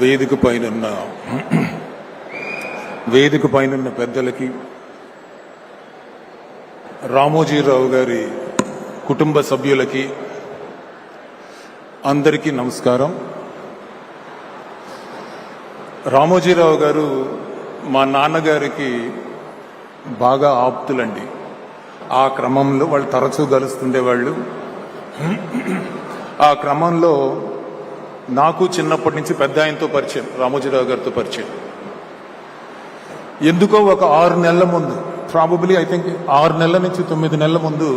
వేదిక పైనున్న పెద్దలకి, రామోజీరావు గారి కుటుంబ సభ్యులకి అందరికీ నమస్కారం. రామోజీరావు గారు మా నాన్నగారికి బాగా ఆప్తులండి. ఆ క్రమంలో వాళ్ళు తరచూ కలుస్తుండేవాళ్ళు. ఆ క్రమంలో నాకు చిన్నప్పటి నుంచి పెద్ద ఆయనతో పరిచయం, రామోజీరావు గారితో పరిచయం. ఎందుకో ఒక 6 నెలల ముందు, ప్రాబబ్లీ ఐ థింక్ 6 నెలల నుంచి 9 నెలల ముందు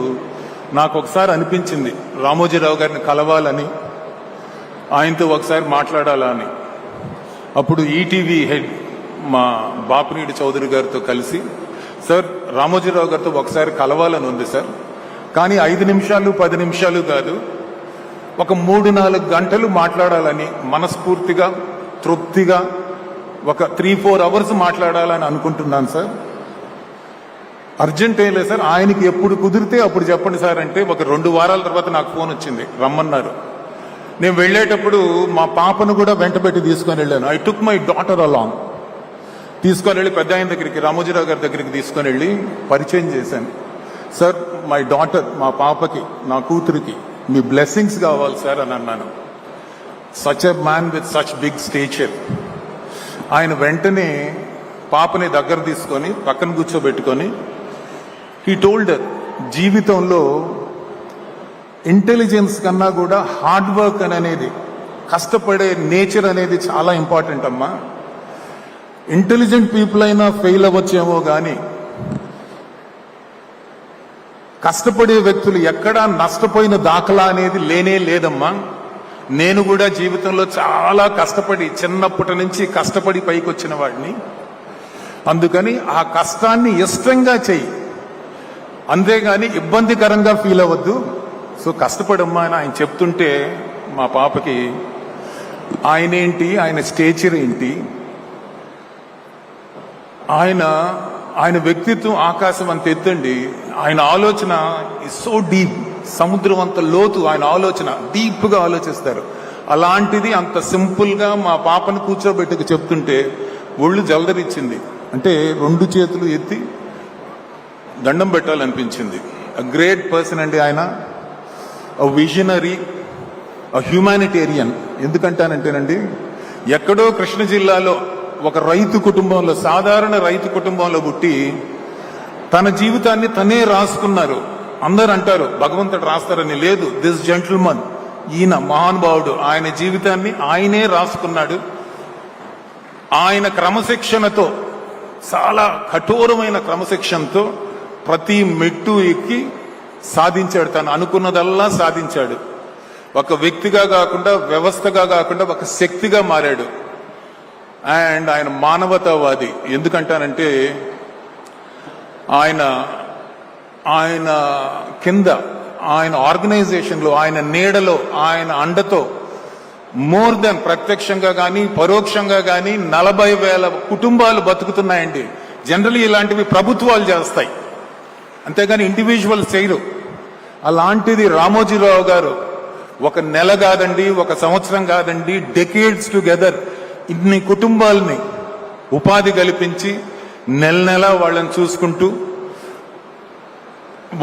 నాకు ఒకసారి అనిపించింది రామోజీరావు గారిని కలవాలని, ఆయనతో ఒకసారి మాట్లాడాలా అని. అప్పుడు ఈటీవీ హెడ్ మా బాపినీడి చౌదరి గారితో కలిసి, సార్ రామోజీరావు గారితో ఒకసారి కలవాలని ఉంది సార్, కానీ 5 నిమిషాలు 10 నిమిషాలు కాదు, ఒక 3-4 గంటలు మాట్లాడాలని మనస్ఫూర్తిగా తృప్తిగా ఒక 3-4 అవర్స్ మాట్లాడాలని అనుకుంటున్నాను సార్. అర్జెంట్ ఏం లేదు సార్, ఆయనకి ఎప్పుడు కుదిరితే అప్పుడు చెప్పండి సార్ అంటే ఒక 2 వారాల తర్వాత నాకు ఫోన్ వచ్చింది, రమ్మన్నారు. నేను వెళ్ళేటప్పుడు మా పాపను కూడా వెంటబెట్టి తీసుకొని వెళ్ళాను. I took my daughter along. తీసుకొని వెళ్ళి పెద్ద ఆయన దగ్గరికి, రామోజీరావు గారి దగ్గరికి తీసుకొని వెళ్ళి పరిచయం చేశాను. సార్ మై డాటర్, మా పాపకి, నా కూతురికి మీ బ్లెస్సింగ్స్ కావాలి సార్ అని అన్నాను. Such a man with such big stature. ఆయన వెంటనే పాపని దగ్గర తీసుకొని పక్కన కూర్చోబెట్టుకొని హీ టోల్డ్, జీవితంలో ఇంటెలిజెన్స్ కన్నా కూడా హార్డ్ వర్క్ అనేది, కష్టపడే నేచర్ అనేది చాలా ఇంపార్టెంట్ అమ్మా. ఇంటెలిజెంట్ పీపుల్ అయినా ఫెయిల్ అవ్వచ్చేమో కానీ కష్టపడే వ్యక్తులు ఎక్కడా నష్టపోయిన దాఖలా అనేది లేనే లేదమ్మా. నేను కూడా జీవితంలో చాలా కష్టపడి, చిన్నప్పటి నుంచి కష్టపడి పైకి వచ్చిన వాడిని. అందుకని ఆ కష్టాన్ని ఇష్టంగా చెయ్యి, అంతేగాని ఇబ్బందికరంగా ఫీల్ అవ్వద్దు. సో కష్టపడమ్మా అని ఆయన చెప్తుంటే మా పాపకి ఆయన ఏంటి, ఆయన స్టేచర్ ఏంటి, ఆయన వ్యక్తిత్వం ఆకాశం అంత ఎత్తండి. ఆయన ఆలోచన ఇస్ సో డీప్, సముద్రం అంత లోతు ఆయన ఆలోచన, డీప్గా ఆలోచిస్తారు. అలాంటిది అంత సింపుల్గా మా పాపను కూర్చోబెట్టుకు చెప్తుంటే ఒళ్ళు జలదరిచ్చింది. అంటే 2 చేతులు ఎత్తి దండం పెట్టాలనిపించింది. అ గ్రేట్ పర్సన్ అండి ఆయన, అ విజనరీ, అ హ్యూమానిటేరియన్. ఎందుకంటానంటేనండి, ఎక్కడో కృష్ణ జిల్లాలో ఒక రైతు కుటుంబంలో, సాధారణ రైతు కుటుంబంలో పుట్టి తన జీవితాన్ని తనే రాసుకున్నారు. అందరు అంటారు భగవంతుడు రాస్తారని, లేదు. దిస్ జెంటిల్మన్, ఈయన మహానుభావుడు, ఆయన జీవితాన్ని ఆయనే రాసుకున్నాడు. ఆయన క్రమశిక్షణతో, చాలా కఠోరమైన క్రమశిక్షణతో ప్రతి మెట్టు ఎక్కి సాధించాడు. తను అనుకున్నదల్లా సాధించాడు. ఒక వ్యక్తిగా కాకుండా, వ్యవస్థగా కాకుండా ఒక శక్తిగా మారాడు. అండ్ ఆయన మానవతావాది. ఎందుకంటానంటే ఆయన కింద, ఆయన ఆర్గనైజేషన్లో, ఆయన నీడలో, ఆయన అండతో మోర్ దెన్ ప్రత్యక్షంగా కానీ పరోక్షంగా కానీ 40,000 కుటుంబాలు బతుకుతున్నాయండి. జనరల్లీ ఇలాంటివి ప్రభుత్వాలు చేస్తాయి, అంతేగాని ఇండివిజువల్స్ చేయరు. అలాంటిది రామోజీరావు గారు ఒక నెల కాదండి, ఒక సంవత్సరం కాదండి, డెకేడ్స్ టుగెదర్ ఇన్ని కుటుంబాలని ఉపాధి కల్పించి నెల వాళ్ళని చూసుకుంటూ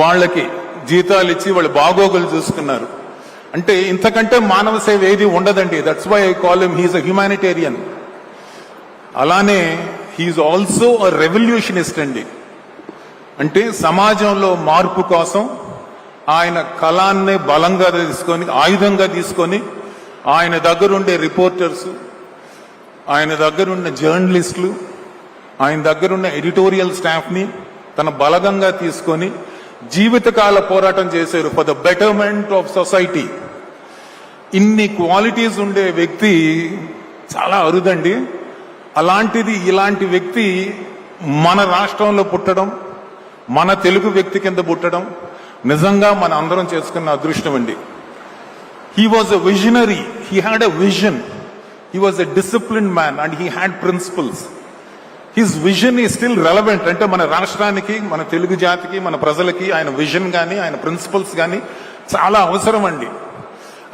వాళ్ళకి జీతాలు ఇచ్చి వాళ్ళ బాగోగులు చూసుకున్నారు. అంటే ఇంతకంటే మానవ సేవ ఏది ఉండదండి. That's why I call him, he's a humanitarian. అలానే హీఈస్ ఆల్సో అ రెవల్యూషనిస్ట్ అండి. అంటే సమాజంలో మార్పు కోసం ఆయన కళాన్నే బలంగా తీసుకొని, ఆయుధంగా తీసుకొని, ఆయన దగ్గరుండే రిపోర్టర్స్, ఆయన దగ్గరున్న జర్నలిస్టులు, ఆయన దగ్గరున్న ఎడిటోరియల్ స్టాఫ్ని తన బలగంగా తీసుకొని జీవితకాల పోరాటం చేశారు for the betterment of society. ఇన్ని క్వాలిటీస్ ఉండే వ్యక్తి చాలా అరుదండి. అలాంటిది ఇలాంటి వ్యక్తి మన రాష్ట్రంలో పుట్టడం, మన తెలుగు వ్యక్తి కింద పుట్టడం నిజంగా మన అందరం చేసుకున్న అదృష్టం అండి. He was a visionary, he had a vision, he was a disciplined man and he had principles. His vision is still relevant. అంటే మన రాష్ట్రానికి, మన తెలుగు జాతికి, మన ప్రజలకి ఆయన విజన్ కానీ ఆయన ప్రిన్సిపల్స్ కానీ చాలా అవసరం అండి.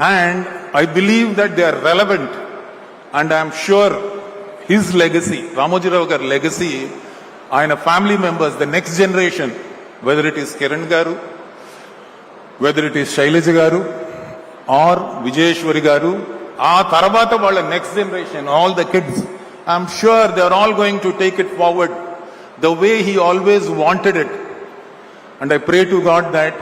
And I believe that they are relevant, and I am sure his legacy, Ramoji Rao Garu legacy, ఆయన family members, the next generation, whether it is Kiran గారు, వెదర్ ఇట్ ఈస్ శైలజ గారు ఆర్ విజయేశ్వరి గారు, ఆ తర్వాత వాళ్ళ next generation, all the kids, I'm sure they are all going to take it forward the way he always wanted it. And I pray to God that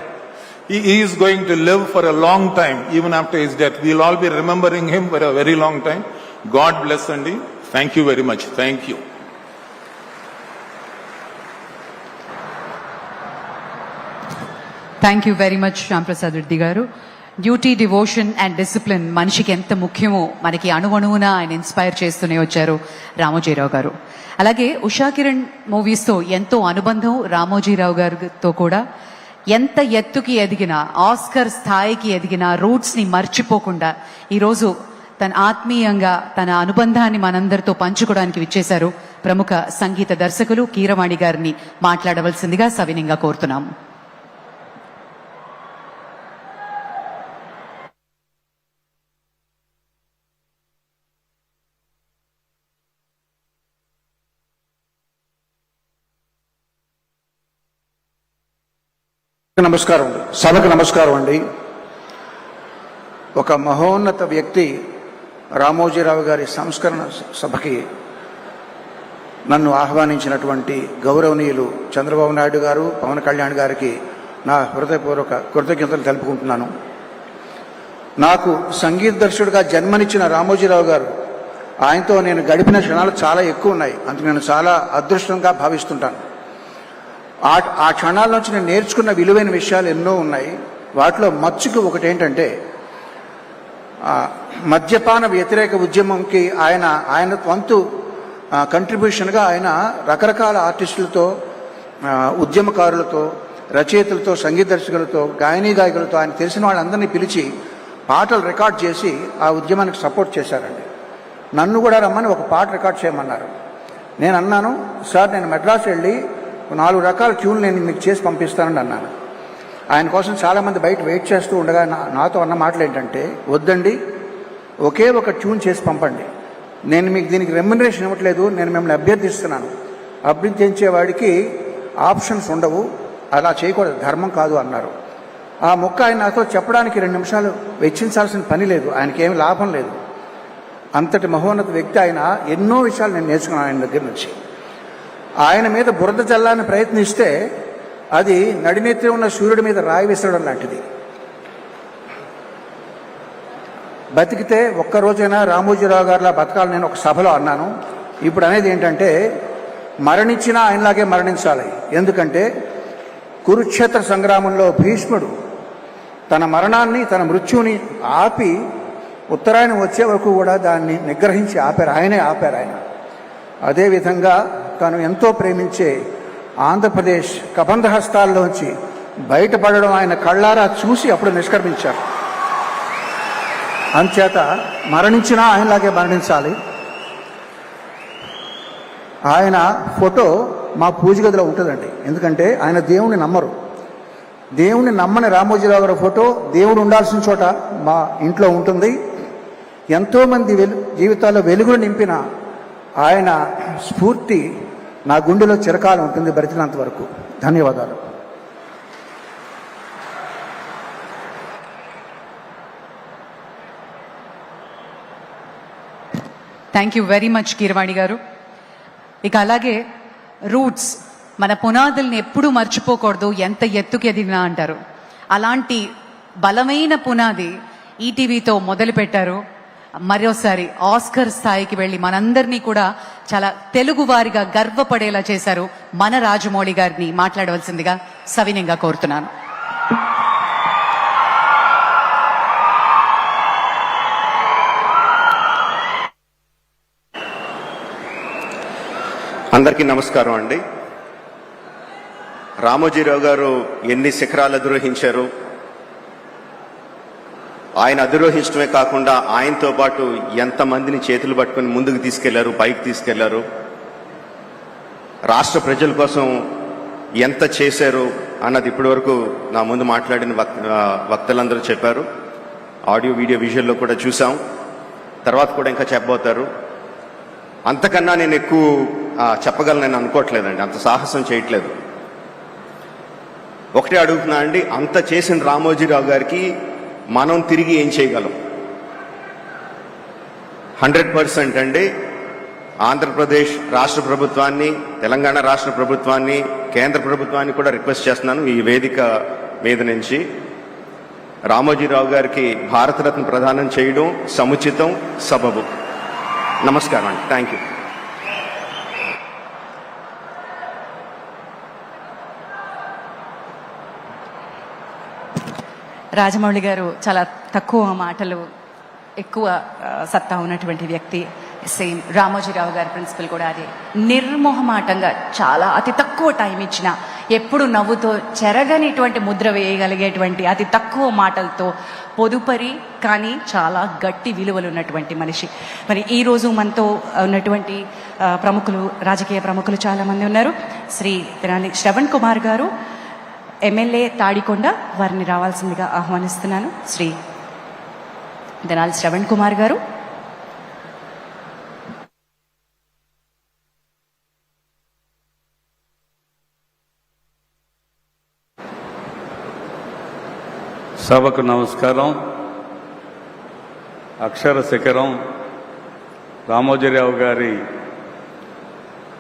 he is going to live for a long time, even after his death. We will all be remembering him for a very long time. God bless Andi. Thank you very much. Thank you. Thank you very much Shyamprasad Reddy garu. Duty, devotion and discipline మనిషికి ఎంత ముఖ్యమో మనకి అణువణువున ఆయన inspire చేస్తూనే వచ్చారు రామోజీరావు గారు. అలాగే ఉషా కిరణ్ మూవీస్తో ఎంతో అనుబంధం రామోజీరావు గారితో కూడా. ఎంత ఎత్తుకి ఎదిగినా, ఆస్కర్ స్థాయికి ఎదిగిన రూట్స్ని మర్చిపోకుండా ఈరోజు తన ఆత్మీయంగా తన అనుబంధాన్ని మనందరితో పంచుకోవడానికి విచ్చేశారు ప్రముఖ సంగీత దర్శకులు కీరవాణి గారిని మాట్లాడవలసిందిగా సవినయంగా కోరుతున్నాము. నమస్కారం అండి, సభకు నమస్కారం అండి. ఒక మహోన్నత వ్యక్తి రామోజీరావు గారి సంస్కరణ సభకి నన్ను ఆహ్వానించినటువంటి గౌరవనీయులు చంద్రబాబు నాయుడు గారు, పవన్ కళ్యాణ్ గారికి నా హృదయపూర్వక కృతజ్ఞతలు తెలుపుకుంటున్నాను. నాకు సంగీత దర్శకుడిగా జన్మనిచ్చిన రామోజీరావు గారు, ఆయనతో నేను గడిపిన క్షణాలు చాలా ఎక్కువ ఉన్నాయి. అందుకు నేను చాలా అదృష్టంగా భావిస్తుంటాను. ఆ క్షణాల నుంచి నేను నేర్చుకున్న విలువైన విషయాలు ఎన్నో ఉన్నాయి. వాటిలో మచ్చుకు ఒకటి ఏంటంటే, మద్యపాన వ్యతిరేక ఉద్యమంకి ఆయన వంతు కంట్రిబ్యూషన్గా ఆయన రకరకాల ఆర్టిస్టులతో, ఉద్యమకారులతో, రచయితలతో, సంగీత దర్శకులతో, గాయకులతో, ఆయన తెలిసిన వాళ్ళందరినీ పిలిచి పాటలు రికార్డ్ చేసి ఆ ఉద్యమానికి సపోర్ట్ చేశారండి. నన్ను కూడా రమ్మని ఒక పాట రికార్డ్ చేయమన్నారు. నేను అన్నాను, సార్ నేను మెడ్రాస్ వెళ్ళి 4 రకాల ట్యూన్లు నేను మీకు చేసి పంపిస్తానని అన్నాను. ఆయన కోసం చాలామంది బయట వెయిట్ చేస్తూ ఉండగా నాతో అన్న మాటలు ఏంటంటే, వద్దండి, ఒకే ఒక ట్యూన్ చేసి పంపండి, నేను మీకు దీనికి రెమ్యునరేషన్ ఇవ్వట్లేదు, నేను మిమ్మల్ని అభ్యర్థిస్తున్నాను, అభ్యర్థించేవాడికి ఆప్షన్స్ ఉండవు, అలా చేయకూడదు, ధర్మం కాదు అన్నారు. ఆ మొక్క ఆయన నాతో చెప్పడానికి 2 నిమిషాలు వెచ్చించాల్సిన పని లేదు, ఆయనకి ఏమి లాభం లేదు. అంతటి మహోన్నత వ్యక్తి ఆయన. ఎన్నో విషయాలు నేను నేర్చుకున్నాను ఆయన దగ్గర నుంచి. ఆయన మీద బురద చల్లాలని ప్రయత్నిస్తే అది నడినెత్తి ఉన్న సూర్యుడి మీద రాయి విసరడం లాంటిది. బతికితే ఒక్కరోజైనా రామోజీరావు గారిలా బతకాలని నేను ఒక సభలో అన్నాను. ఇప్పుడు అనేది ఏంటంటే, మరణించినా ఆయనలాగే మరణించాలి. ఎందుకంటే కురుక్షేత్ర సంగ్రామంలో భీష్ముడు తన మరణాన్ని, తన మృత్యుని ఆపి ఉత్తరాయణం వచ్చే వరకు కూడా దాన్ని నిగ్రహించి ఆపారు. ఆయనే ఆపారు ఆయన. అదేవిధంగా తను ఎంతో ప్రేమించే ఆంధ్రప్రదేశ్ కబంధహస్తాల్లోంచి బయటపడడం ఆయన కళ్ళారా చూసి అప్పుడు నిష్క్రమించారు. అంచేత మరణించినా ఆయనలాగే మరణించాలి. ఆయన ఫోటో మా పూజ గదిలో ఉంటుందండి. ఎందుకంటే ఆయన దేవుణ్ణి నమ్మరు. దేవుణ్ణి నమ్మని రామోజీరావు గారి ఫోటో దేవుడు ఉండాల్సిన చోట మా ఇంట్లో ఉంటుంది. ఎంతోమంది జీవితాల్లో వెలుగులు నింపిన ఆయన స్ఫూర్తి నా గుండెలో చిరకాలం ఉంటుంది, బ్రతికినంత వరకు. ధన్యవాదాలు. Thank you very much Keeravani గారు. ఇక అలాగే రూట్స్, మన పునాదుల్ని ఎప్పుడూ మర్చిపోకూడదు, ఎంత ఎత్తుకి ఎదిగినా అంటారు. అలాంటి బలమైన పునాది ఈటీవీతో మొదలుపెట్టారు. మరోసారి ఆస్కర్ స్థాయికి వెళ్ళి మనందరినీ కూడా చాలా తెలుగు వారిగా గర్వపడేలా చేశారు మన రాజమౌళి గారిని మాట్లాడవలసిందిగా సవినయంగా కోరుతున్నాను. అందరికీ నమస్కారం అండి. రామోజీరావు గారు ఎన్ని శిఖరాలు అధిరోహించారు, ఆయన అధిరోహించడమే కాకుండా ఆయనతో పాటు ఎంతమందిని చేతులు పట్టుకుని ముందుకు తీసుకెళ్లారు, పైకి తీసుకెళ్లారు, రాష్ట్ర ప్రజల కోసం ఎంత చేశారు అన్నది ఇప్పటి వరకు నా ముందు మాట్లాడిన వక్తలందరూ చెప్పారు. ఆడియో వీడియో విజువల్లో కూడా చూసాం, తర్వాత కూడా ఇంకా చెప్పబోతారు. అంతకన్నా నేను ఎక్కువ చెప్పగలనని అనుకోవట్లేదండి, అంత సాహసం చేయట్లేదు. ఒకటే అడుగుతున్నా అండి, అంత చేసిన రామోజీరావు గారికి మనం తిరిగి ఏం చేయగలం? 100% అండి. ఆంధ్రప్రదేశ్ రాష్ట్ర ప్రభుత్వాన్ని, తెలంగాణ రాష్ట్ర ప్రభుత్వాన్ని, కేంద్ర ప్రభుత్వాన్ని కూడా రిక్వెస్ట్ చేస్తున్నాను ఈ వేదిక మీద నుంచి, రామోజీరావు గారికి భారతరత్న ప్రదానం చేయడం సముచితం, సబబు. నమస్కారం అండి. Thank you. రాజమౌళి గారు చాలా తక్కువ మాటలు, ఎక్కువ సత్తా ఉన్నటువంటి వ్యక్తి. సేమ్ రామోజీరావు గారి ప్రిన్సిపల్ కూడా అదే. నిర్మోహమాటంగా చాలా అతి తక్కువ టైం ఇచ్చిన, ఎప్పుడు నవ్వుతో చెరగనిటువంటి ముద్ర వేయగలిగేటువంటి అతి తక్కువ మాటలతో పొదుపరి కానీ చాలా గట్టి విలువలు ఉన్నటువంటి మనిషి. మరి ఈరోజు మనతో ఉన్నటువంటి ప్రముఖులు, రాజకీయ ప్రముఖులు చాలామంది ఉన్నారు. శ్రీ తెనాలి శ్రవణ్ కుమార్ గారు, ఎమ్మెల్యే తాడికొండ, వారిని రావాల్సిందిగా ఆహ్వానిస్తున్నాను. శ్రీ తెనాలి శ్రవణ్ కుమార్ గారు. సభకు నమస్కారం. అక్షర శిఖరం రామోజీరావు గారి